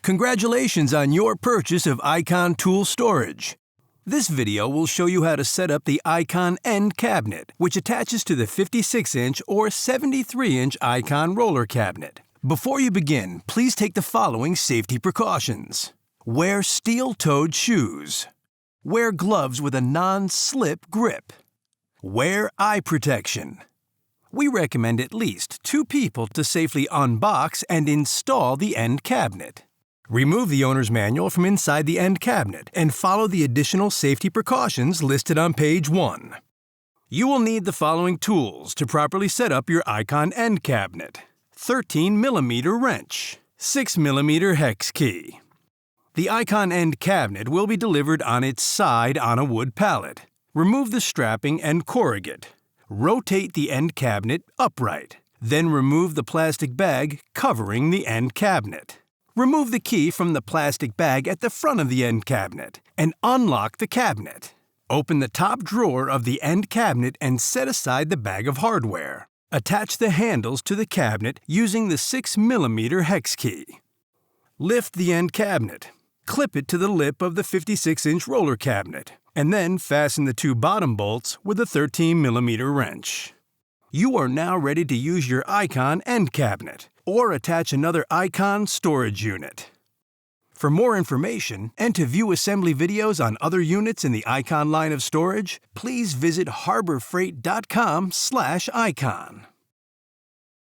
Congratulations on your purchase of Icon Tool Storage. This video will show you how to set up the Icon End Cabinet, which attaches to the 56-inch or 73-inch Icon roller cabinet. Before you begin, please take the following safety precautions. Wear steel-toed shoes. Wear gloves with a non-slip grip. Wear eye protection. We recommend at least 2 people to safely unbox and install the end cabinet. Remove the owner's manual from inside the end cabinet and follow the additional safety precautions listed on page 1. You will need the following tools to properly set up your Icon End Cabinet. 13mm wrench, 6mm hex key. The Icon End Cabinet will be delivered on its side on a wood pallet. Remove the strapping and corrugate. Rotate the end cabinet upright. Then remove the plastic bag covering the end cabinet. Remove the key from the plastic bag at the front of the end cabinet and unlock the cabinet. Open the top drawer of the end cabinet and set aside the bag of hardware. Attach the handles to the cabinet using the 6mm hex key. Lift the end cabinet. Clip it to the lip of the 56-inch roller cabinet, and then fasten the 2 bottom bolts with a 13mm wrench. You are now ready to use your Icon End Cabinet or attach another Icon storage unit. For more information and to view assembly videos on other units in the Icon line of storage, please visit harborfreight.com/icon.